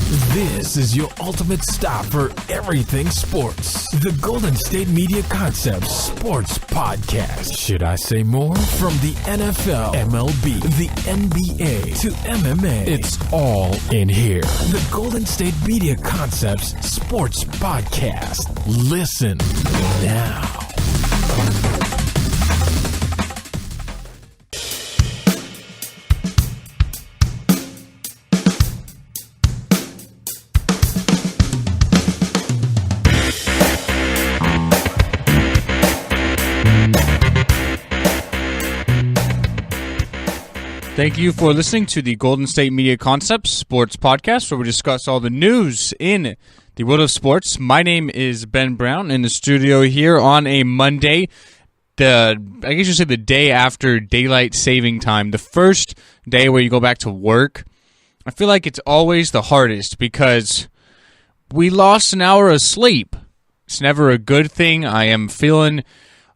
This is your ultimate stop for everything sports. The Golden State Media Concepts Sports Podcast. Should I say more? From the NFL, MLB, the NBA to MMA, it's all in here. The Golden State Media Concepts Sports Podcast. Listen now. Thank you for listening to the Golden State Media Concepts Sports Podcast, where we discuss all the news in the world of sports. My name is Ben Brown in the studio here on a Monday, I guess you say the day after daylight saving time, the first day where you go back to work. I feel like it's always the hardest because we lost an hour of sleep. It's never a good thing. I am feeling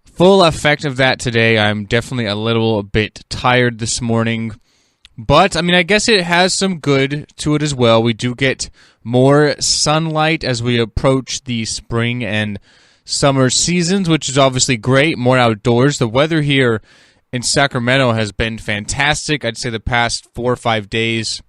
full effect of that today. I'm definitely a little bit tired this morning. But, I guess it has some good to it as well. We do get more sunlight as we approach the spring and summer seasons, which is obviously great. More outdoors. The weather here in Sacramento has been fantastic. I'd say the past 4 or 5 days,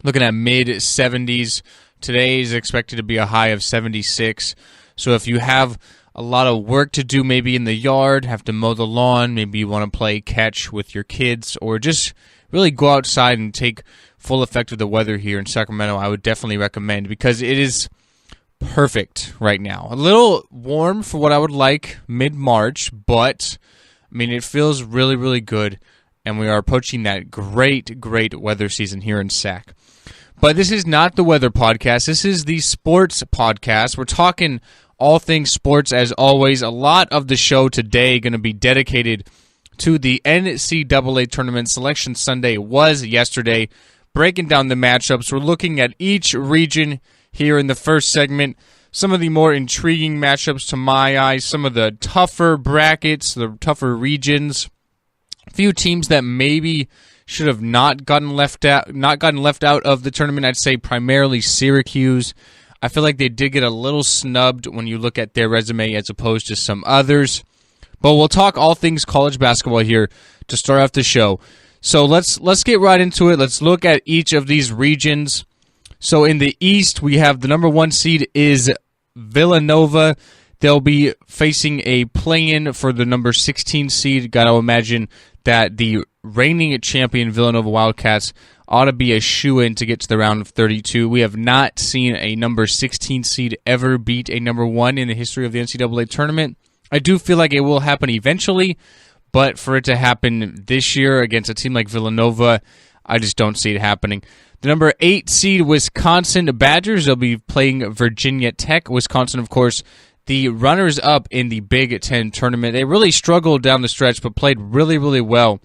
looking at mid-70s. Today is expected to be a high of 76. So if you have a lot of work to do maybe in the yard, have to mow the lawn, maybe you want to play catch with your kids, or just really go outside and take full effect of the weather here in Sacramento, I would definitely recommend because it is perfect right now. A little warm for what I would like mid-March, but it feels really, really good, and we are approaching that great, great weather season here in Sac. But this is not the weather podcast. This is the sports podcast. We're talking all things sports as always. A lot of the show today going to be dedicated to the NCAA Tournament. Selection Sunday was yesterday. Breaking down the matchups. We're looking at each region here in the first segment. Some of the more intriguing matchups to my eyes. Some of the tougher brackets, the tougher regions. A few teams that maybe should have not gotten left out of the tournament. I'd say primarily Syracuse. I feel like they did get a little snubbed when you look at their resume as opposed to some others. But we'll talk all things college basketball here to start off the show. So let's get right into it. Let's look at each of these regions. So in the East, we have the number 1 seed is Villanova. They'll be facing a play-in for the number 16 seed. Got to imagine that the reigning champion Villanova Wildcats ought to be a shoo-in to get to the round of 32. We have not seen a number 16 seed ever beat a number 1 in the history of the NCAA tournament. I do feel like it will happen eventually, but for it to happen this year against a team like Villanova, I just don't see it happening. The number 8 seed Wisconsin Badgers, they'll be playing Virginia Tech. Wisconsin, of course, the runners-up in the Big Ten tournament. They really struggled down the stretch, but played really, really well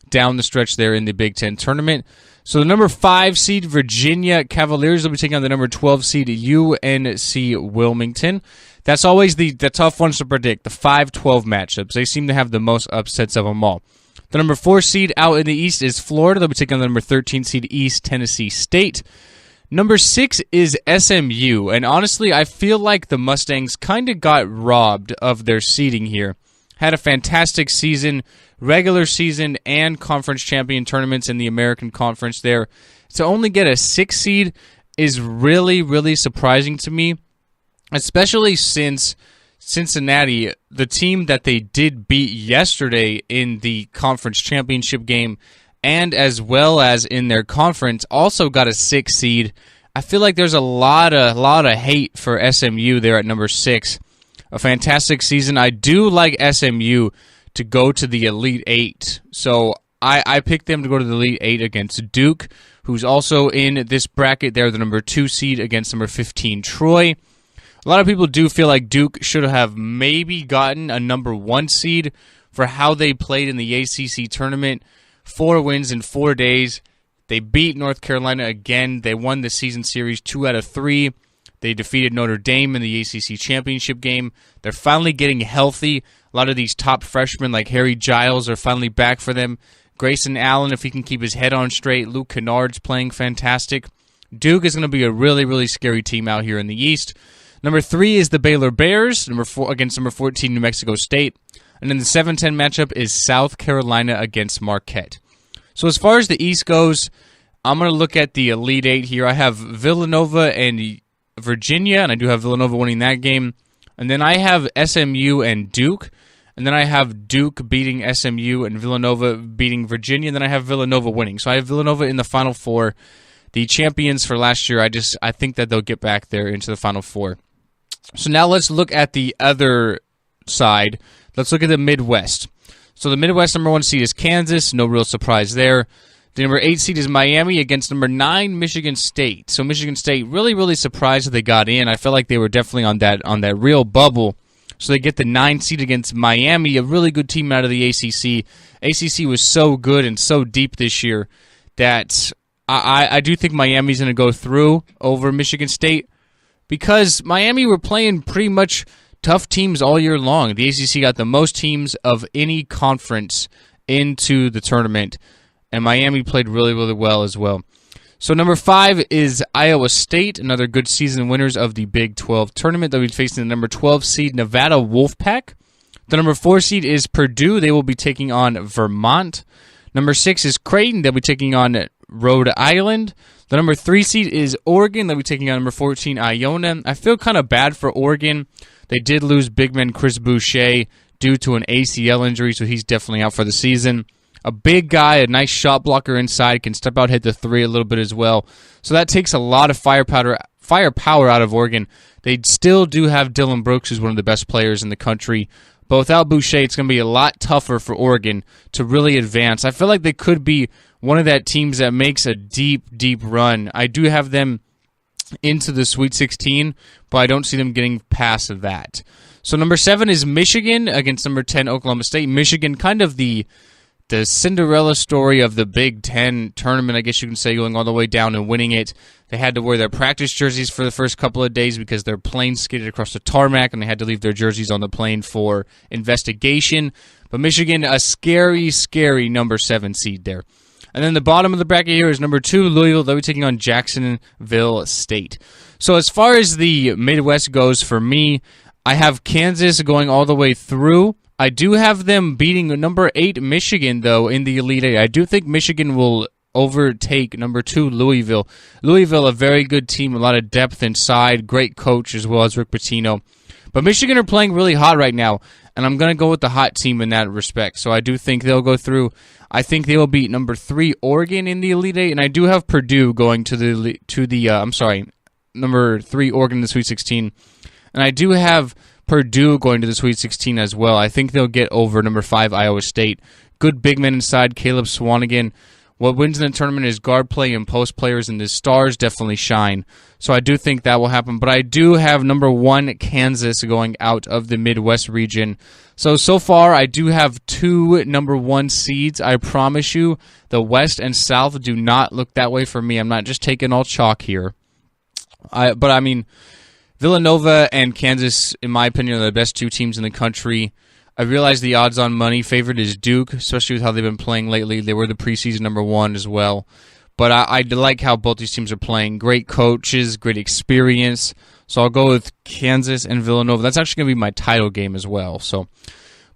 down the stretch there in the Big Ten tournament. So the number 5 seed Virginia Cavaliers will be taking on the number 12 seed UNC Wilmington. That's always the tough ones to predict, the 5-12 matchups. They seem to have the most upsets of them all. The number 4 seed out in the East is Florida. They'll be taking on the number 13 seed East Tennessee State. Number 6 is SMU, and honestly, I feel like the Mustangs kind of got robbed of their seeding here. Had a fantastic season, regular season, and conference champion tournaments in the American Conference there. To only get a 6 seed is really, really surprising to me, especially since Cincinnati, the team that they did beat yesterday in the conference championship game, and as well as in their conference, also got a 6 seed. I feel like there's a lot of hate for SMU there at number 6. A fantastic season. I do like SMU to go to the Elite 8. So I picked them to go to the Elite 8 against Duke, who's also in this bracket. They're the number 2 seed against number 15 Troy. A lot of people do feel like Duke should have maybe gotten a number 1 seed for how they played in the ACC tournament. 4 wins in 4 days. They beat North Carolina again. They won the season series 2 out of 3. They defeated Notre Dame in the ACC championship game. They're finally getting healthy. A lot of these top freshmen like Harry Giles are finally back for them. Grayson Allen, if he can keep his head on straight. Luke Kennard's playing fantastic. Duke is going to be a really, really scary team out here in the East. Number 3 is the Baylor Bears, number 4 against number 14, New Mexico State. And then the 7-10 matchup is South Carolina against Marquette. So as far as the East goes, I'm going to look at the Elite Eight here. I have Villanova and Virginia, and I do have Villanova winning that game. And then I have SMU and Duke. And then I have Duke beating SMU and Villanova beating Virginia. And then I have Villanova winning. So I have Villanova in the Final Four. The champions for last year, I think that they'll get back there into the Final Four. So now let's look at the other side. Let's look at the Midwest. So the Midwest number 1 seed is Kansas. No real surprise there. The number 8 seed is Miami against number 9 Michigan State. So Michigan State really, really surprised that they got in. I felt like they were definitely on that real bubble. So they get the 9 seed against Miami, a really good team out of the ACC. ACC was so good and so deep this year that I do think Miami's going to go through over Michigan State because Miami were playing pretty much tough teams all year long. The ACC got the most teams of any conference into the tournament, and Miami played really, really well as well. So number 5 is Iowa State, another good season winners of the Big 12 tournament. They'll be facing the number 12 seed Nevada Wolfpack. The number 4 seed is Purdue. They will be taking on Vermont. Number 6 is Creighton. They'll be taking on Rhode Island. The number 3 seed is Oregon. They'll be taking on number 14 Iona. I feel kind of bad for Oregon. They did lose big man Chris Boucher due to an ACL injury, so he's definitely out for the season. A big guy, a nice shot blocker inside, can step out, hit the 3 a little bit as well. So that takes a lot of firepower out of Oregon. They still do have Dylan Brooks, who's one of the best players in the country. But without Boucher, it's going to be a lot tougher for Oregon to really advance. I feel like they could be one of that teams that makes a deep, deep run. I do have them into the Sweet 16, but I don't see them getting past that. So number 7 is Michigan against number 10 Oklahoma State. Michigan, kind of the Cinderella story of the Big Ten tournament, I guess you can say, going all the way down and winning it. They had to wear their practice jerseys for the first couple of days because their plane skidded across the tarmac, and they had to leave their jerseys on the plane for investigation. But Michigan, a scary, scary number 7 seed there. And then the bottom of the bracket here is number 2, Louisville. They'll be taking on Jacksonville State. So as far as the Midwest goes for me, I have Kansas going all the way through. I do have them beating number 8 Michigan, though, in the Elite Eight. I do think Michigan will overtake number 2 Louisville. Louisville, a very good team, a lot of depth inside, great coach as well as Rick Pitino. But Michigan are playing really hot right now, and I'm going to go with the hot team in that respect. So I do think they'll go through. I think they will beat number 3 Oregon in the Elite Eight, and I do have Purdue going to the number 3 Oregon in the Sweet 16, and I do have Purdue going to the Sweet 16 as well. I think they'll get over number 5 Iowa State. Good big men inside, Caleb Swanigan. What wins in the tournament is guard play and post players, and the stars definitely shine. So I do think that will happen. But I do have number 1 Kansas going out of the Midwest region. So far, I do have 2 number 1 seeds. I promise you, the West and South do not look that way for me. I'm not just taking all chalk here. But I mean, Villanova and Kansas, in my opinion, are the best 2 teams in the country. I realize the odds-on money favorite is Duke, especially with how they've been playing lately. They were the preseason number 1 as well. But I like how both these teams are playing. Great coaches, great experience. So I'll go with Kansas and Villanova. That's actually going to be my title game as well.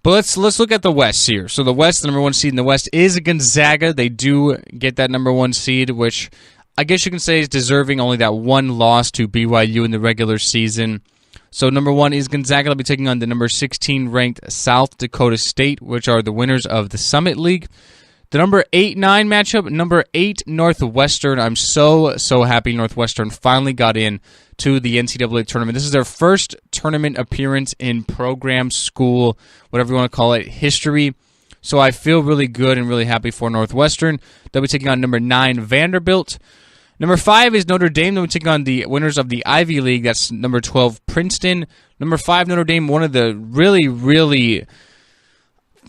But let's look at the West here. So the West, the number 1 seed in the West is Gonzaga. They do get that number 1 seed, which I guess you can say is deserving, only that 1 loss to BYU in the regular season. So number 1 is Gonzaga. They'll be taking on the number 16 ranked South Dakota State, which are the winners of the Summit League. The number 8-9 matchup, number 8 Northwestern. I'm so happy Northwestern finally got in to the NCAA tournament. This is their first tournament appearance in program, school, whatever you want to call it, history. So I feel really good and really happy for Northwestern. They'll be taking on number 9 Vanderbilt. Number 5 is Notre Dame. They'll be taking on the winners of the Ivy League. That's number 12 Princeton. Number 5 Notre Dame, one of the really, really,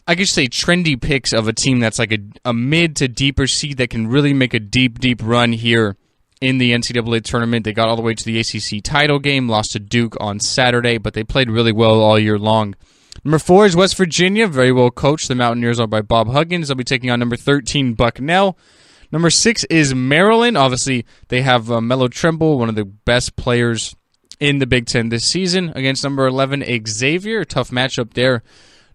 I guess say trendy picks of a team that's like a mid to deeper seed that can really make a deep, deep run here in the NCAA tournament. They got all the way to the ACC title game, lost to Duke on Saturday, but they played really well all year long. Number 4 is West Virginia, very well coached. The Mountaineers are by Bob Huggins. They'll be taking on number 13 Bucknell. Number 6 is Maryland. Obviously, they have Melo Trimble, one of the best players in the Big Ten this season, against number 11, Xavier. Tough matchup there.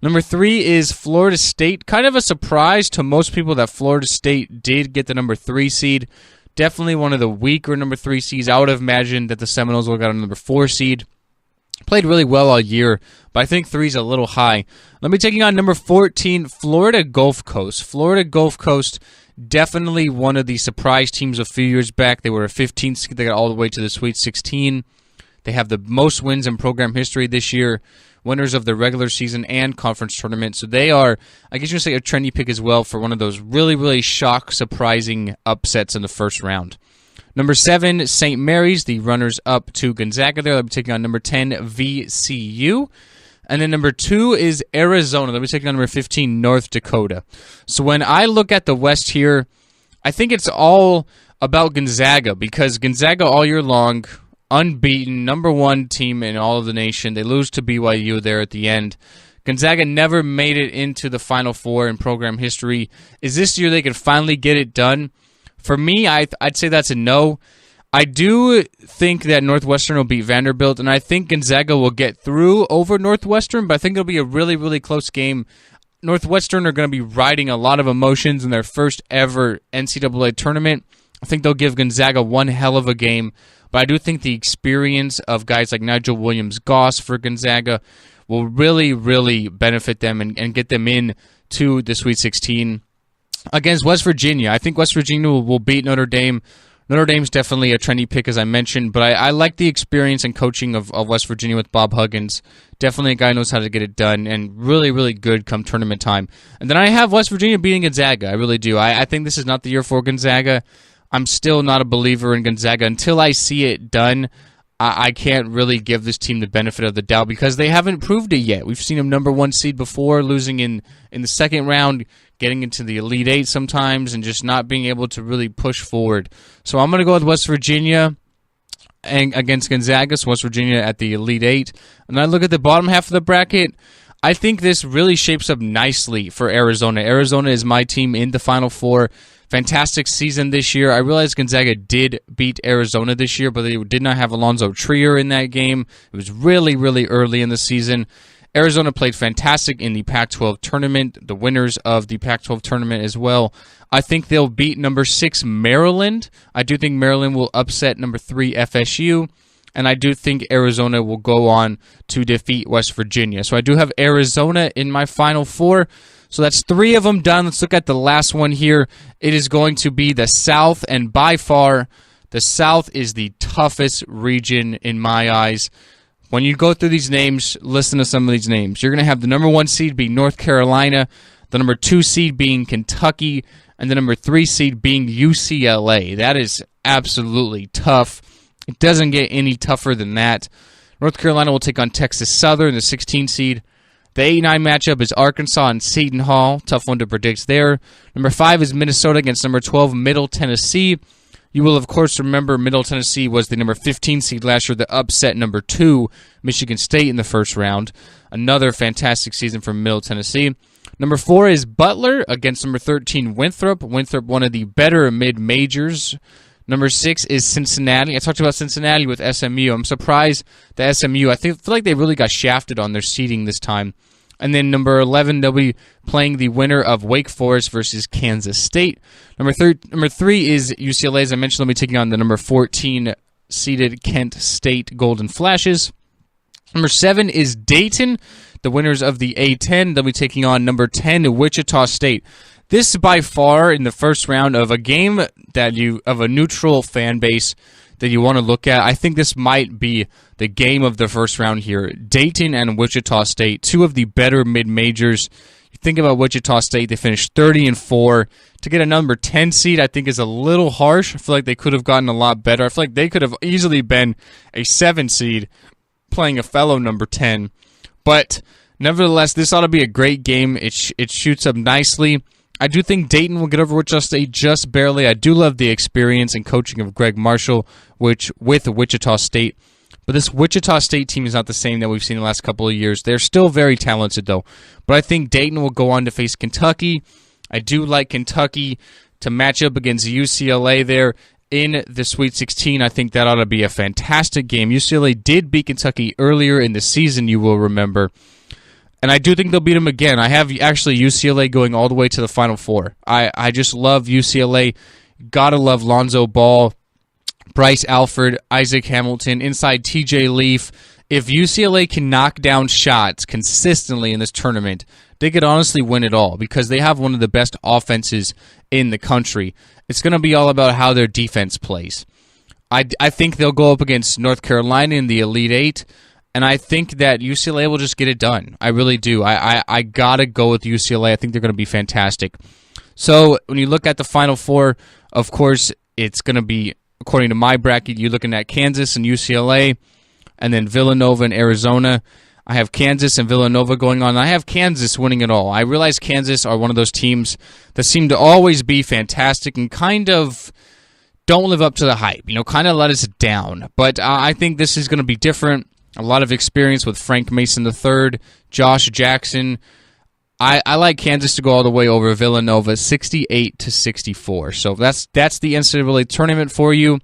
Number 3 is Florida State. Kind of a surprise to most people that Florida State did get the number 3 seed. Definitely one of the weaker number 3 seeds. I would have imagined that the Seminoles would have got a number 4 seed. Played really well all year, but I think 3 is a little high. Let me taking on number 14, Florida Gulf Coast. Florida Gulf Coast, definitely one of the surprise teams a few years back. They were a 15th seed. They got all the way to the Sweet 16. They have the most wins in program history this year, winners of the regular season and conference tournament. So they are, I guess you would say, a trendy pick as well for one of those really, really shock, surprising upsets in the first round. Number 7, St. Mary's, the runners-up to Gonzaga there. They'll be taking on number 10, VCU. And then number 2 is Arizona. They'll be taking on number 15, North Dakota. So when I look at the West here, I think it's all about Gonzaga, because Gonzaga all year long, unbeaten, number 1 team in all of the nation. They lose to BYU there at the end. Gonzaga never made it into the Final Four in program history. Is this year they can finally get it done? For me, I'd say that's a no. I do think that Northwestern will beat Vanderbilt, and I think Gonzaga will get through over Northwestern, but I think it'll be a really, really close game. Northwestern are going to be riding a lot of emotions in their first ever NCAA tournament. I think they'll give Gonzaga one hell of a game, but I do think the experience of guys like Nigel Williams-Goss for Gonzaga will really, really benefit them and get them in to the Sweet 16 against West Virginia. I think West Virginia will beat Notre Dame. Notre Dame's definitely a trendy pick, as I mentioned, but I like the experience and coaching of West Virginia with Bob Huggins. Definitely a guy who knows how to get it done, and really, really good come tournament time. And then I have West Virginia beating Gonzaga. I really do. I think this is not the year for Gonzaga. I'm still not a believer in Gonzaga. Until I see it done, I can't really give this team the benefit of the doubt because they haven't proved it yet. We've seen them number 1 seed before, losing in the second round, getting into the Elite Eight sometimes, and just not being able to really push forward. So I'm going to go with West Virginia and against Gonzaga, so West Virginia at the Elite Eight. And I look at the bottom half of the bracket, I think this really shapes up nicely for Arizona. Arizona is my team in the Final Four. Fantastic season this year. I realize Gonzaga did beat Arizona this year, but they did not have Alonzo Trier in that game. It was really, really early in the season. Arizona played fantastic in the Pac-12 tournament, the winners of the Pac-12 tournament as well. I think they'll beat number 6 Maryland. I do think Maryland will upset number 3 FSU, and I do think Arizona will go on to defeat West Virginia. So I do have Arizona in my Final Four. So that's 3 of them done. Let's look at the last one here. It is going to be the South, and by far, the South is the toughest region in my eyes. When you go through these names, listen to some of these names. You're going to have the number 1 seed being North Carolina, the number 2 seed being Kentucky, and the number 3 seed being UCLA. That is absolutely tough. It doesn't get any tougher than that. North Carolina will take on Texas Southern, the 16 seed. The 8-9 matchup is Arkansas and Seton Hall. Tough one to predict there. Number 5 is Minnesota against number 12, Middle Tennessee. You will, of course, remember Middle Tennessee was the number 15 seed last year, the upset number 2, Michigan State in the first round. Another fantastic season for Middle Tennessee. Number 4 is Butler against number 13, Winthrop. Winthrop, one of the better mid-majors. Number 6 is Cincinnati. I talked about Cincinnati with SMU. I'm surprised that SMU, I feel like they really got shafted on their seeding this time. And then number 11, they'll be playing the winner of Wake Forest versus Kansas State. Number 3 is UCLA. As I mentioned, they'll be taking on the number 14 seeded Kent State Golden Flashes. Number 7 is Dayton, the winners of the A10. They'll be taking on number 10, Wichita State. This by far in the first round of a game of a neutral fan base that you want to look at. I think this might be the game of the first round here. Dayton and Wichita State, 2 of the better mid-majors. You think about Wichita State, they finished 30-4. To get a number 10 seed, I think is a little harsh. I feel like they could have gotten a lot better. I feel like they could have easily been a 7 seed playing a fellow number 10. But nevertheless, this ought to be a great game. It shoots up nicely. I do think Dayton will get over Wichita State just barely. I do love the experience and coaching of Greg Marshall with Wichita State. But this Wichita State team is not the same that we've seen in the last couple of years. They're still very talented, though. But I think Dayton will go on to face Kentucky. I do like Kentucky to match up against UCLA there in the Sweet 16. I think that ought to be a fantastic game. UCLA did beat Kentucky earlier in the season, you will remember. And I do think they'll beat them again. I have actually UCLA going all the way to the Final Four. I just love UCLA. Gotta love Lonzo Ball, Bryce Alford, Isaac Hamilton, inside TJ Leaf. If UCLA can knock down shots consistently in this tournament, they could honestly win it all because they have one of the best offenses in the country. It's going to be all about how their defense plays. I think they'll go up against North Carolina in the Elite Eight, and I think that UCLA will just get it done. I really do. I got to go with UCLA. I think they're going to be fantastic. So when you look at the Final Four, of course, it's going to be, according to my bracket, you're looking at Kansas and UCLA, and then Villanova and Arizona. I have Kansas and Villanova going on. I have Kansas winning it all. I realize Kansas are one of those teams that seem to always be fantastic and kind of don't live up to the hype, kind of let us down. But I think this is going to be different. A lot of experience with Frank Mason III, Josh Jackson. I like Kansas to go all the way over Villanova, 68-64. So that's the NCAA tournament for you.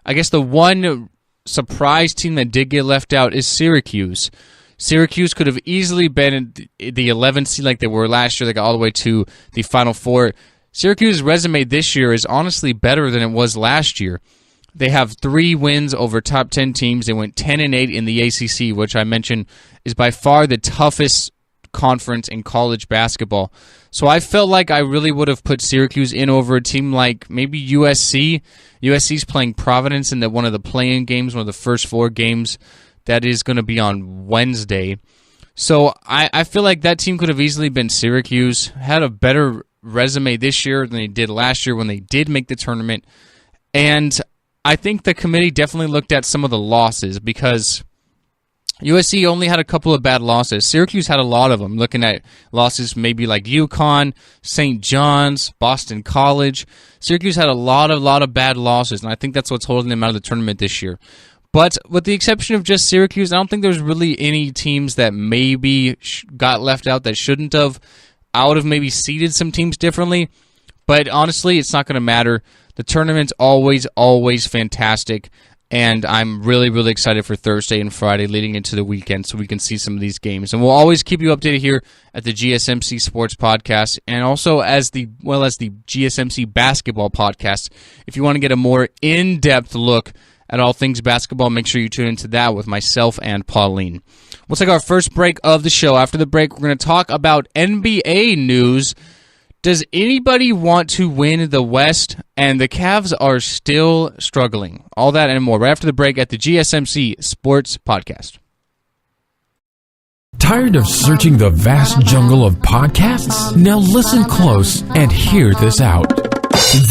I guess the one surprise team that did get left out is Syracuse. Syracuse could have easily been in the 11th seed like they were last year. They got all the way to the Final Four. Syracuse's resume this year is honestly better than it was last year. They have 3 wins over top 10 teams. They went 10-8 in the ACC, which I mentioned is by far the toughest conference in college basketball. So I felt like I really would have put Syracuse in over a team like maybe USC. USC's playing Providence in one of the play-in games, one of the first 4 games. That is going to be on Wednesday. So I feel like that team could have easily been Syracuse. Had a better resume this year than they did last year when they did make the tournament. And I think the committee definitely looked at some of the losses because USC only had a couple of bad losses. Syracuse had a lot of them, looking at losses maybe like UConn, St. John's, Boston College. Syracuse had a lot of bad losses, and I think that's what's holding them out of the tournament this year. But with the exception of just Syracuse, I don't think there's really any teams that maybe got left out that shouldn't have. I would have maybe seeded some teams differently, but honestly, it's not going to matter. The tournament's always fantastic. And I'm really, really excited for Thursday and Friday leading into the weekend so we can see some of these games. And we'll always keep you updated here at the GSMC Sports Podcast and also as the GSMC Basketball Podcast. If you want to get a more in-depth look at all things basketball, make sure you tune into that with myself and Pauline. We'll take our first break of the show. After the break, we're going to talk about NBA news. Does anybody want to win the West? And the Cavs are still struggling. All that and more right after the break at the GSMC Sports Podcast. Tired of searching the vast jungle of podcasts? Now listen close and hear this out.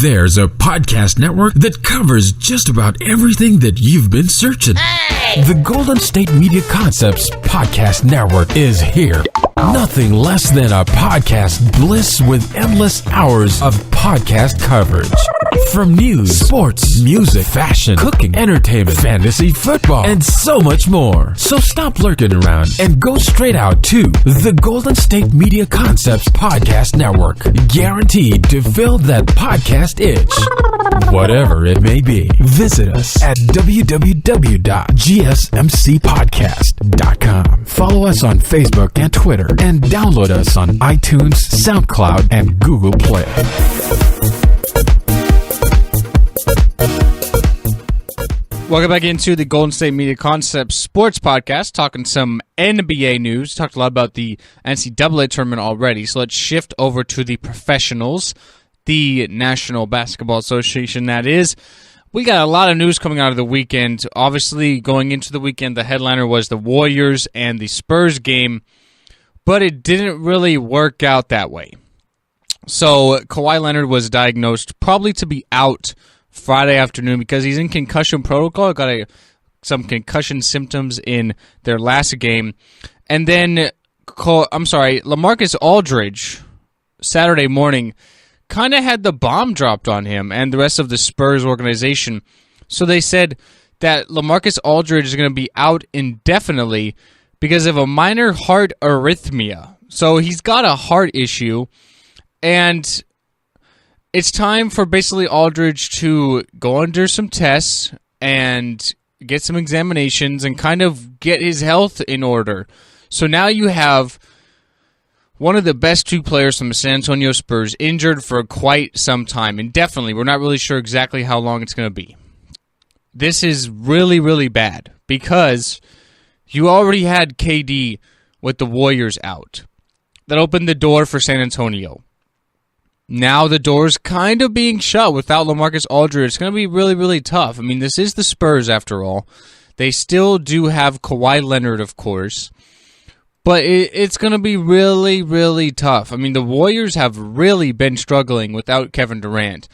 There's a podcast network that covers just about everything that you've been searching. Hey! The Golden State Media Concepts Podcast Network is here. Nothing less than a podcast bliss with endless hours of podcast coverage. From news, sports, music, fashion, cooking, entertainment, fantasy, football, and so much more. So stop lurking around and go straight out to the Golden State Media Concepts Podcast Network. Guaranteed to fill that podcast itch. Whatever it may be. Visit us at www.gsmcpodcast.com. Follow us on Facebook and Twitter, and download us on iTunes, SoundCloud, and Google Play. Welcome back into the Golden State Media Concepts Sports Podcast, talking some NBA news. Talked a lot about the NCAA tournament already, so let's shift over to the professionals, the National Basketball Association, that is. We got a lot of news coming out of the weekend. Obviously, going into the weekend, the headliner was the Warriors and the Spurs game, but it didn't really work out that way. So Kawhi Leonard was diagnosed probably to be out Friday afternoon because he's in concussion protocol. Got some concussion symptoms in their last game. And then, LaMarcus Aldridge, Saturday morning, kind of had the bomb dropped on him and the rest of the Spurs organization. So they said that LaMarcus Aldridge is going to be out indefinitely because of a minor heart arrhythmia. So he's got a heart issue, and it's time for basically Aldridge to go under some tests and get some examinations and kind of get his health in order. So now you have one of the best two players from the San Antonio Spurs injured for quite some time. Indefinitely. We're not really sure exactly how long it's going to be. This is really, really bad because you already had KD with the Warriors out. That opened the door for San Antonio. Now the door's kind of being shut without LaMarcus Aldridge. It's going to be really, really tough. I mean, this is the Spurs after all. They still do have Kawhi Leonard, of course. But it's going to be really, really tough. I mean, the Warriors have really been struggling without Kevin Durant.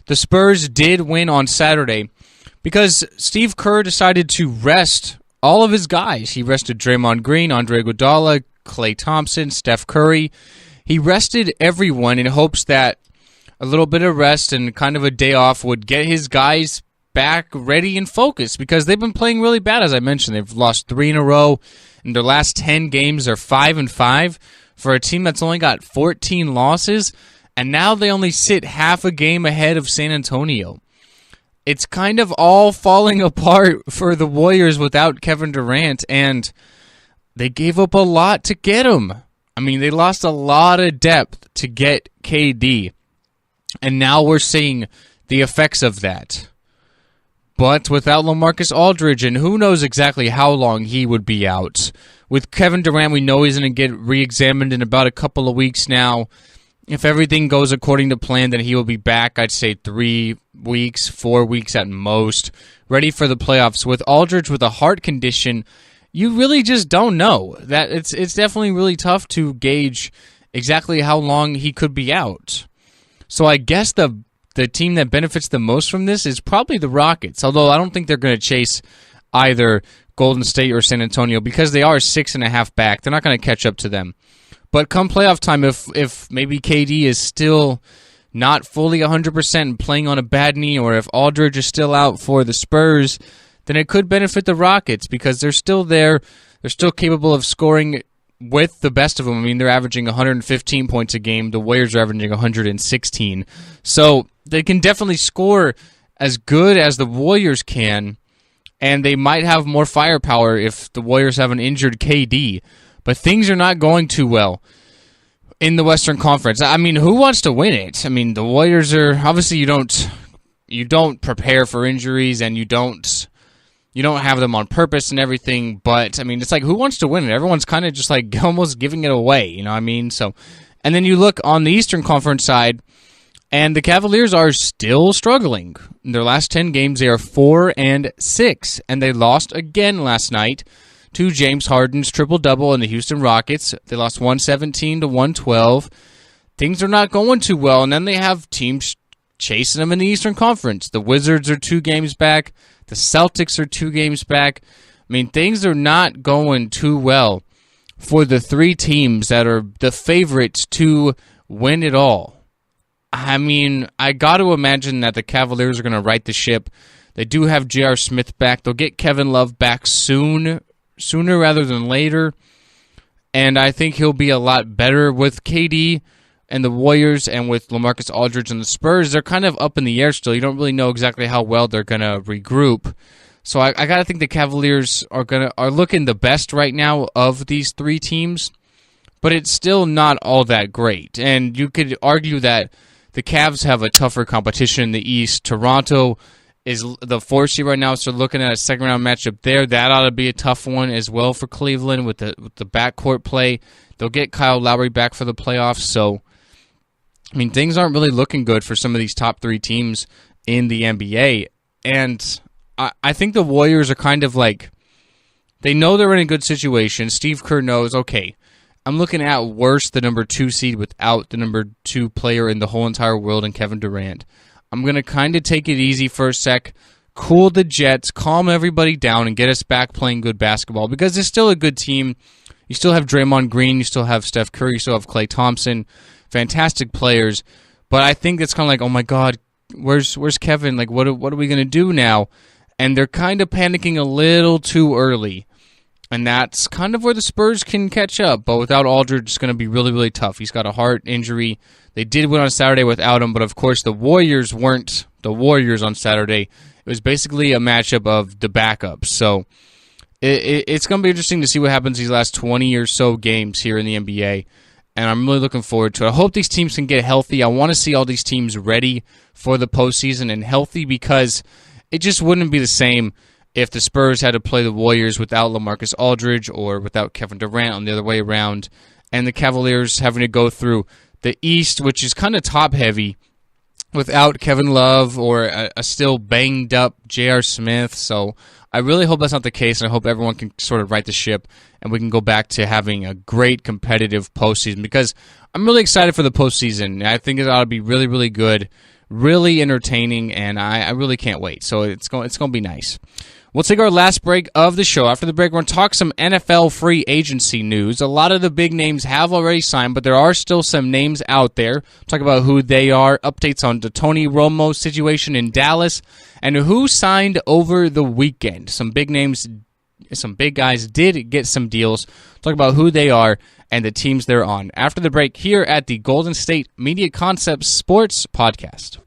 The Spurs did win on Saturday because Steve Kerr decided to rest all of his guys. He rested Draymond Green, Andre Iguodala, Klay Thompson, Steph Curry. He rested everyone in hopes that a little bit of rest and kind of a day off would get his guys back ready and focused because they've been playing really bad, as I mentioned. They've lost 3 in a row. In their last 10 games, they're 5-5 for a team that's only got 14 losses, and now they only sit half a game ahead of San Antonio. It's kind of all falling apart for the Warriors without Kevin Durant, and they gave up a lot to get him. I mean, they lost a lot of depth to get KD, and now we're seeing the effects of that. But without LaMarcus Aldridge, and who knows exactly how long he would be out. With Kevin Durant, we know he's going to get re-examined in about a couple of weeks now. If everything goes according to plan, then he will be back, I'd say 3 weeks, 4 weeks at most, ready for the playoffs. With Aldridge with a heart condition, you really just don't know. That it's definitely really tough to gauge exactly how long he could be out. So I guess the team that benefits the most from this is probably the Rockets, although I don't think they're going to chase either Golden State or San Antonio because they are 6.5 back. They're not going to catch up to them. But come playoff time, if maybe KD is still not fully 100% and playing on a bad knee, or if Aldridge is still out for the Spurs, then it could benefit the Rockets because they're still there. They're still capable of scoring with the best of them. I mean, they're averaging 115 points a game. The Warriors are averaging 116. So they can definitely score as good as the Warriors can, and they might have more firepower if the Warriors have an injured KD. But things are not going too well in the Western Conference. I mean, who wants to win it? I mean, the Warriors are obviously you don't prepare for injuries, and you don't have them on purpose and everything, but I mean, it's like, who wants to win it? Everyone's kind of just like almost giving it away, you know what I mean? So, and then you look on the Eastern Conference side, and the Cavaliers are still struggling. In their last 10 games, they are 4-6, and they lost again last night to James Harden's triple-double in the Houston Rockets. They lost 117 to 112. Things are not going too well, and then they have teams chasing them in the Eastern Conference. The Wizards are 2 games back. The Celtics are 2 games back. I mean, things are not going too well for the 3 teams that are the favorites to win it all. I mean, I got to imagine that the Cavaliers are going to right the ship. They do have J.R. Smith back. They'll get Kevin Love back sooner rather than later. And I think he'll be a lot better with KD and the Warriors, and with LaMarcus Aldridge and the Spurs. They're kind of up in the air still. You don't really know exactly how well they're going to regroup. So I got to think the Cavaliers are looking the best right now of these 3 teams, but it's still not all that great. And you could argue that the Cavs have a tougher competition in the East. Toronto is the 4th seed right now, so looking at a second-round matchup there, that ought to be a tough one as well for Cleveland with the backcourt play. They'll get Kyle Lowry back for the playoffs, so I mean, things aren't really looking good for some of these top 3 teams in the NBA. And I think the Warriors are kind of like, they know they're in a good situation. Steve Kerr knows, okay, I'm looking at worst the number 2 seed without the number 2 player in the whole entire world in Kevin Durant. I'm going to kind of take it easy for a sec, cool the jets, calm everybody down, and get us back playing good basketball because it's still a good team. You still have Draymond Green, you still have Steph Curry, you still have Klay Thompson. Fantastic players, but I think it's kind of like, oh my God, where's Kevin? Like, what are we going to do now? And they're kind of panicking a little too early. And that's kind of where the Spurs can catch up. But without Aldridge, it's going to be really, really tough. He's got a heart injury. They did win on Saturday without him, but of course the Warriors weren't the Warriors on Saturday. It was basically a matchup of the backups. So it's going to be interesting to see what happens these last 20 or so games here in the NBA. And I'm really looking forward to it. I hope these teams can get healthy. I want to see all these teams ready for the postseason and healthy, because it just wouldn't be the same if the Spurs had to play the Warriors without LaMarcus Aldridge or without Kevin Durant on the other way around, and the Cavaliers having to go through the East, which is kind of top-heavy, without Kevin Love or a still banged-up J.R. Smith. So I really hope that's not the case, and I hope everyone can sort of right the ship and we can go back to having a great competitive postseason, because I'm really excited for the postseason. I think it ought to be really, really good, really entertaining, and I really can't wait. So it's going to be nice. We'll take our last break of the show. After the break, we're going to talk some NFL free agency news. A lot of the big names have already signed, but there are still some names out there. Talk about who they are, updates on the Tony Romo's situation in Dallas, and who signed over the weekend. Some big names, some big guys did get some deals. Talk about who they are and the teams they're on. After the break, here at the Golden State Media Concepts Sports Podcast.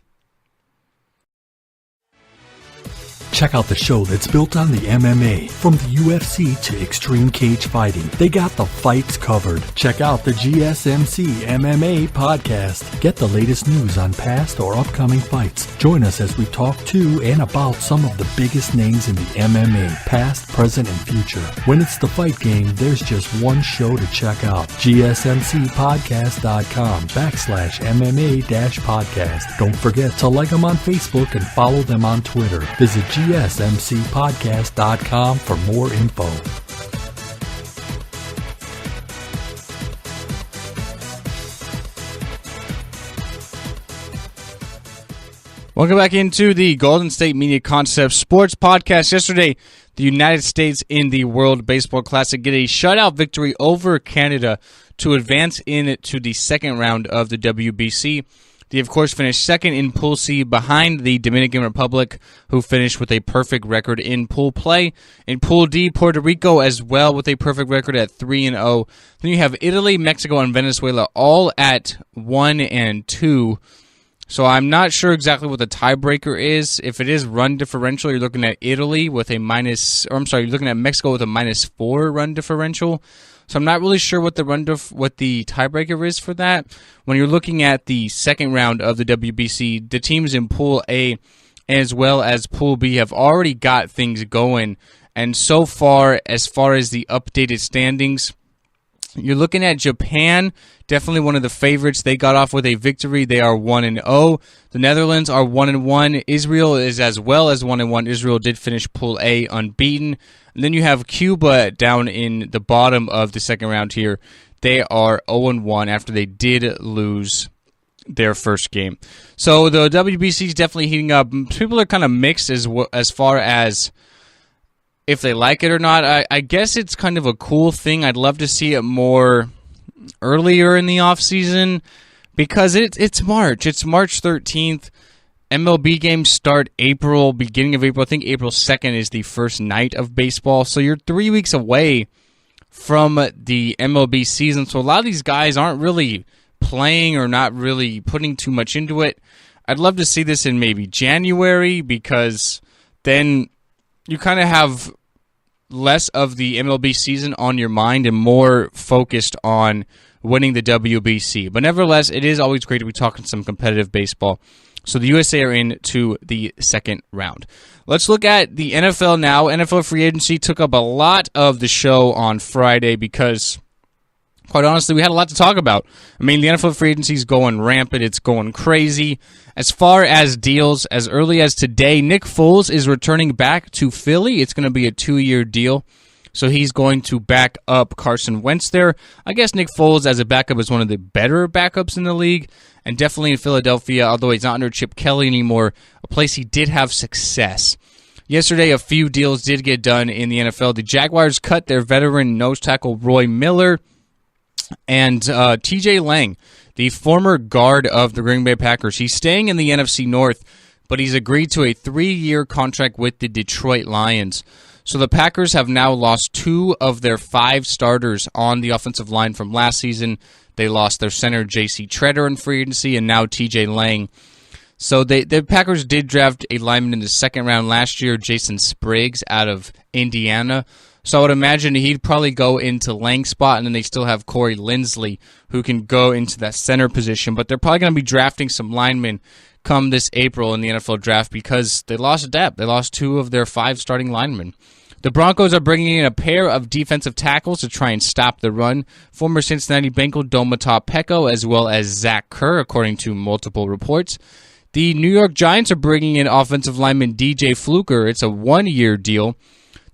Check out the show that's built on the MMA. From the UFC to extreme cage fighting, they got the fights covered. Check out the GSMC MMA podcast. Get the latest news on past or upcoming fights. Join us as we talk to and about some of the biggest names in the MMA, past, present, and future. When it's the fight game, there's just one show to check out. GSMCpodcast.com/MMA-podcast. Don't forget to like them on Facebook and follow them on Twitter. Visit GSMCpodcast.com for more info. Welcome back into the Golden State Media Concepts Sports Podcast. Yesterday, the United States in the World Baseball Classic get a shutout victory over Canada to advance into the second round of the WBC. They, of course, finished second in Pool C behind the Dominican Republic, who finished with a perfect record in pool play. In Pool D, Puerto Rico as well with a perfect record at 3-0. Then you have Italy, Mexico, and Venezuela all at 1-2. So I'm not sure exactly what the tiebreaker is. If it is run differential, you're looking at Italy with a you're looking at Mexico with a -4 run differential. So I'm not really sure what the what the tiebreaker is for that. When you're looking at the second round of the WBC, the teams in Pool A as well as Pool B have already got things going. And so far as the updated standings, you're looking at Japan, definitely one of the favorites. They got off with a victory. They are 1-0. The Netherlands are 1-1. Israel is as well as 1-1. Israel did finish Pool A unbeaten. And then you have Cuba down in the bottom of the second round here. They are 0-1 after they did lose their first game. So the WBC is definitely heating up. People are kind of mixed as far as if they like it or not. I guess it's kind of a cool thing. I'd love to see it more earlier in the offseason because it's March. It's March 13th. MLB games start beginning of April. I think April 2nd is the first night of baseball. So you're 3 weeks away from the MLB season. So a lot of these guys aren't really playing or not really putting too much into it. I'd love to see this in maybe January because then you kind of have less of the MLB season on your mind and more focused on winning the WBC. But nevertheless, it is always great to be talking some competitive baseball. So the USA are into the second round. Let's look at the NFL now. NFL free agency took up a lot of the show on Friday because, quite honestly, we had a lot to talk about. I mean, the NFL free agency is going rampant. It's going crazy. As far as deals, as early as today, Nick Foles is returning back to Philly. It's going to be a 2-year deal. So he's going to back up Carson Wentz there. I guess Nick Foles as a backup is one of the better backups in the league. And definitely in Philadelphia, although he's not under Chip Kelly anymore, a place he did have success. Yesterday, a few deals did get done in the NFL. The Jaguars cut their veteran nose tackle Roy Miller and T.J. Lang, the former guard of the Green Bay Packers. He's staying in the NFC North, but he's agreed to a 3-year contract with the Detroit Lions. So the Packers have now lost 2 of their 5 starters on the offensive line from last season. They lost their center, J.C. Treader, in free agency, and now T.J. Lang. So the Packers did draft a lineman in the second round last year, Jason Spriggs, out of Indiana. So I would imagine he'd probably go into Lang's spot, and then they still have Corey Linsley, who can go into that center position. But they're probably going to be drafting some linemen come this April in the NFL draft because they lost depth. They lost 2 of their 5 starting linemen. The Broncos are bringing in a pair of defensive tackles to try and stop the run. Former Cincinnati Bengal Domata Peko as well as Zach Kerr, according to multiple reports. The New York Giants are bringing in offensive lineman DJ Fluker. It's a 1-year deal.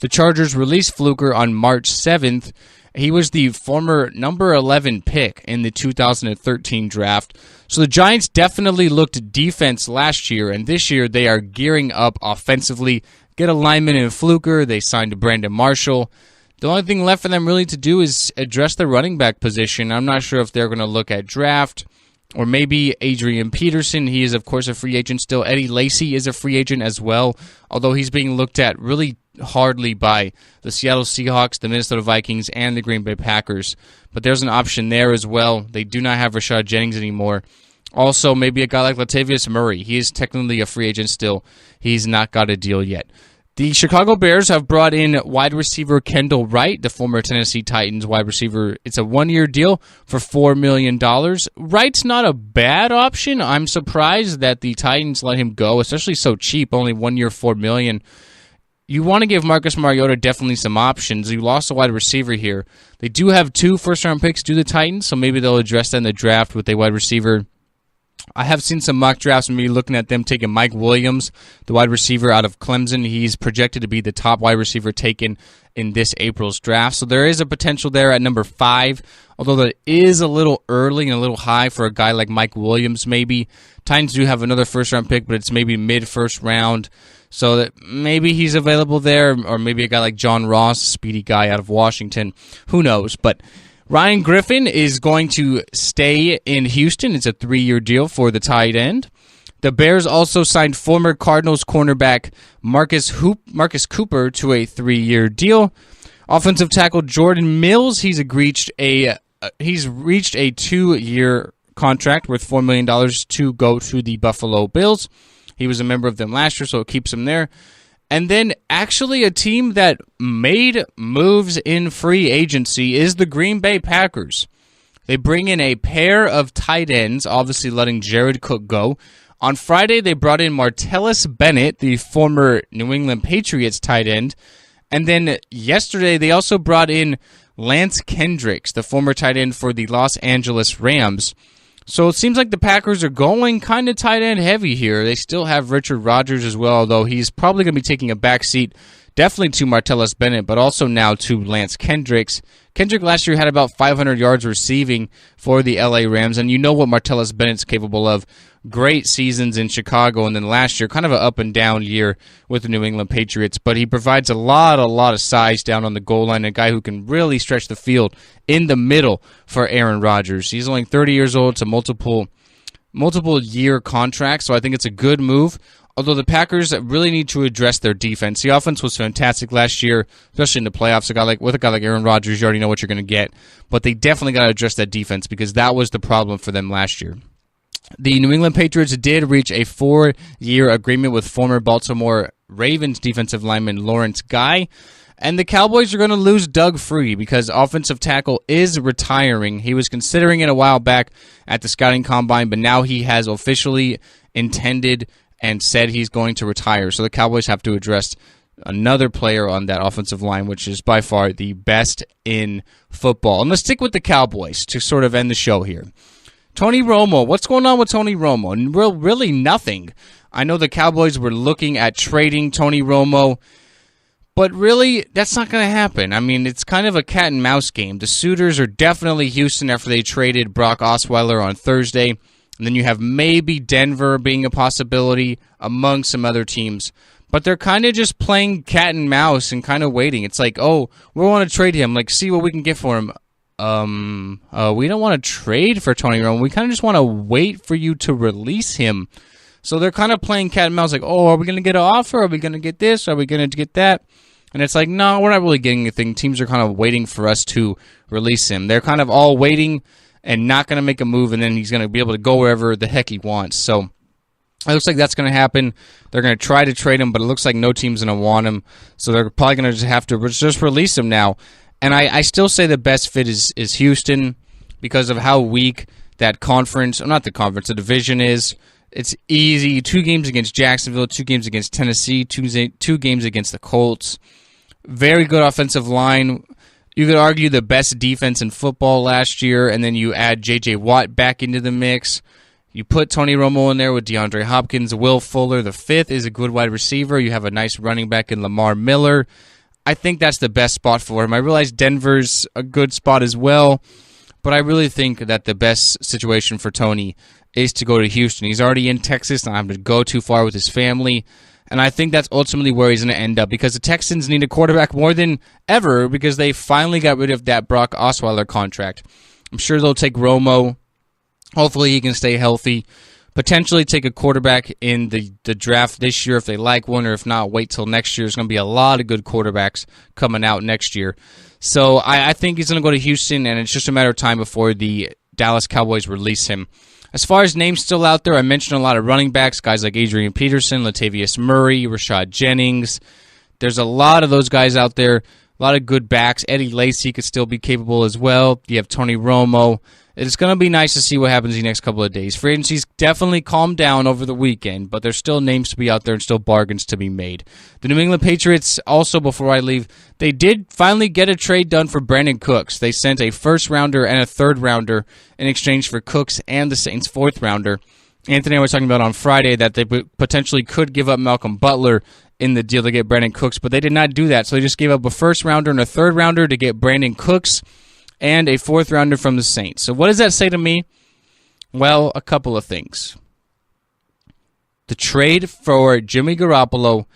The Chargers released Fluker on March 7th. He was the former number 11 pick in the 2013 draft. So the Giants definitely looked defense last year, and this year they are gearing up offensively. Get a lineman in Fluker. They signed Brandon Marshall. The only thing left for them really to do is address the running back position. I'm not sure if they're going to look at draft or maybe Adrian Peterson. He is, of course, a free agent still. Eddie Lacy is a free agent as well, although he's being looked at really hardly by the Seattle Seahawks, the Minnesota Vikings, and the Green Bay Packers. But there's an option there as well. They do not have Rashad Jennings anymore. Also, maybe a guy like Latavius Murray. He is technically a free agent still. He's not got a deal yet. The Chicago Bears have brought in wide receiver Kendall Wright, the former Tennessee Titans wide receiver. It's a 1-year deal for $4 million. Wright's not a bad option. I'm surprised that the Titans let him go, especially so cheap, only 1 year, $4 million. You want to give Marcus Mariota definitely some options. You lost a wide receiver here. They do have 2 first-round picks to the Titans, so maybe they'll address that in the draft with a wide receiver. I have seen some mock drafts, maybe looking at them taking Mike Williams, the wide receiver out of Clemson. He's projected to be the top wide receiver taken in this April's draft. So there is a potential there at number 5, although that is a little early and a little high for a guy like Mike Williams maybe. Titans do have another first-round pick, but it's maybe mid-first round. So that maybe he's available there, or maybe a guy like John Ross, a speedy guy out of Washington. Who knows? But Ryan Griffin is going to stay in Houston. It's a 3-year deal for the tight end. The Bears also signed former Cardinals cornerback Marcus Cooper to a 3-year deal. Offensive tackle Jordan Mills, he's reached a 2-year contract worth $4 million to go to the Buffalo Bills. He was a member of them last year, so it keeps him there. And then actually a team that made moves in free agency is the Green Bay Packers. They bring in a pair of tight ends, obviously letting Jared Cook go. On Friday, they brought in Martellus Bennett, the former New England Patriots tight end. And then yesterday, they also brought in Lance Kendricks, the former tight end for the Los Angeles Rams. So it seems like the Packers are going kind of tight end heavy here. They still have Richard Rodgers as well, though he's probably going to be taking a back seat, definitely to Martellus Bennett, but also now to Lance Kendricks. Kendrick last year had about 500 yards receiving for the LA Rams, and you know what Martellus Bennett's capable of. Great seasons in Chicago, and then last year, kind of an up-and-down year with the New England Patriots, but he provides a lot of size down on the goal line, a guy who can really stretch the field in the middle for Aaron Rodgers. He's only 30 years old. It's a multiple-year contract, so I think it's a good move, although the Packers really need to address their defense. The offense was fantastic last year, especially in the playoffs. With a guy like Aaron Rodgers, you already know what you're going to get, but they definitely got to address that defense because that was the problem for them last year. The New England Patriots did reach a 4-year agreement with former Baltimore Ravens defensive lineman Lawrence Guy, and the Cowboys are going to lose Doug Free because offensive tackle is retiring. He was considering it a while back at the scouting combine, but now he has officially intended and said he's going to retire. So the Cowboys have to address another player on that offensive line, which is by far the best in football. And let's stick with the Cowboys to sort of end the show here. Tony Romo, what's going on with Tony Romo? Really nothing. I know the Cowboys were looking at trading Tony Romo, but really, that's not going to happen. I mean, it's kind of a cat and mouse game. The suitors are definitely Houston after they traded Brock Osweiler on Thursday. And then you have maybe Denver being a possibility among some other teams. But they're kind of just playing cat and mouse and kind of waiting. It's like, oh, we want to trade him. Like, see what we can get for him. We don't want to trade for Tony Romo. We kind of just want to wait for you to release him. So they're kind of playing cat and mouse, like, oh, are we going to get an offer? Are we going to get this? Are we going to get that? And it's like, no, we're not really getting anything. Teams are kind of waiting for us to release him. They're kind of all waiting and not going to make a move, and then he's going to be able to go wherever the heck he wants. So it looks like that's going to happen. They're going to try to trade him, but it looks like no team's going to want him. So they're probably going to just have to just release him now. And I still say the best fit is Houston because of how weak that conference, or not the conference, the division is. It's easy. 2 games against Jacksonville, 2 games against Tennessee, 2 games against the Colts. Very good offensive line. You could argue the best defense in football last year, and then you add J.J. Watt back into the mix. You put Tony Romo in there with DeAndre Hopkins, Will Fuller. The 5th is a good wide receiver. You have a nice running back in Lamar Miller. I think that's the best spot for him. I realize Denver's a good spot as well, but I really think that the best situation for Tony is to go to Houston. He's already in Texas, not having to go too far with his family. And I think that's ultimately where he's going to end up because the Texans need a quarterback more than ever because they finally got rid of that Brock Osweiler contract. I'm sure they'll take Romo. Hopefully he can stay healthy. Potentially take a quarterback in the draft this year if they like one, or if not, wait till next year. There's going to be a lot of good quarterbacks coming out next year. So I think he's going to go to Houston, and it's just a matter of time before the Dallas Cowboys release him. As far as names still out there, I mentioned a lot of running backs, guys like Adrian Peterson, Latavius Murray, Rashad Jennings. There's a lot of those guys out there, a lot of good backs. Eddie Lacy could still be capable as well. You have Tony Romo. It's going to be nice to see what happens the next couple of days. Free agency's definitely calmed down over the weekend, but there's still names to be out there and still bargains to be made. The New England Patriots, also before I leave, they did finally get a trade done for Brandon Cooks. They sent a first-rounder and a third-rounder in exchange for Cooks and the Saints' fourth-rounder. Anthony and I were talking about on Friday that they potentially could give up Malcolm Butler in the deal to get Brandon Cooks, but they did not do that. So they just gave up a first-rounder and a third-rounder to get Brandon Cooks and a fourth-rounder from the Saints. So what does that say to me? Well, a couple of things. The trade for Jimmy Garoppolo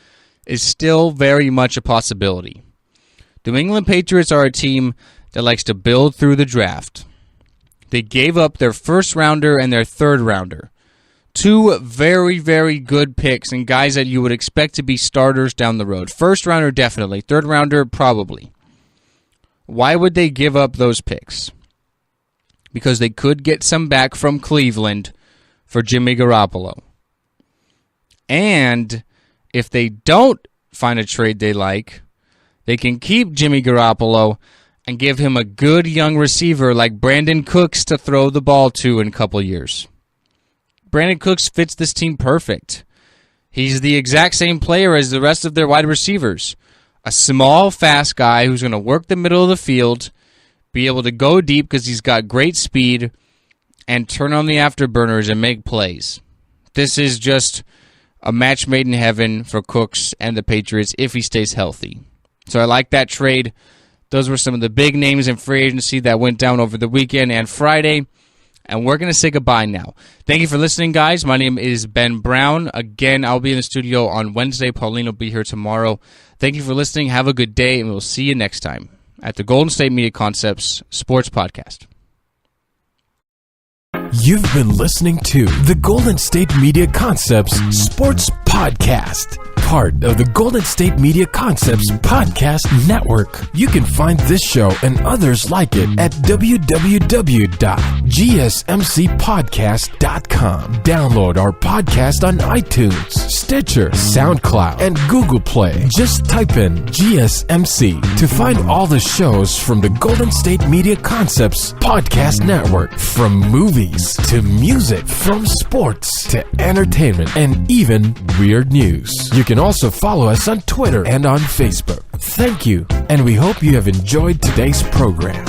is still very much a possibility. The New England Patriots are a team that likes to build through the draft. They gave up their first-rounder and their third-rounder. 2 very, very good picks and guys that you would expect to be starters down the road. First-rounder, definitely. Third-rounder, probably. Why would they give up those picks? Because they could get some back from Cleveland for Jimmy Garoppolo. And if they don't find a trade they like, they can keep Jimmy Garoppolo and give him a good young receiver like Brandon Cooks to throw the ball to in a couple years. Brandon Cooks fits this team perfect. He's the exact same player as the rest of their wide receivers. A small, fast guy who's going to work the middle of the field, be able to go deep because he's got great speed, and turn on the afterburners and make plays. This is just a match made in heaven for Cooks and the Patriots if he stays healthy. So I like that trade. Those were some of the big names in free agency that went down over the weekend and Friday. And we're going to say goodbye now. Thank you for listening, guys. My name is Ben Brown. Again, I'll be in the studio on Wednesday. Pauline will be here tomorrow. Thank you for listening. Have a good day, and we'll see you next time at the Golden State Media Concepts Sports Podcast. You've been listening to the Golden State Media Concepts Sports Podcast, part of the Golden State Media Concepts Podcast Network. You can find this show and others like it at www.gsmcpodcast.com. Download our podcast on iTunes, Stitcher, SoundCloud, and Google Play. Just type in GSMC to find all the shows from the Golden State Media Concepts Podcast Network, from movies to music, from sports to entertainment, and even weird news. You can also follow us on Twitter and on Facebook. Thank you, and we hope you have enjoyed today's program.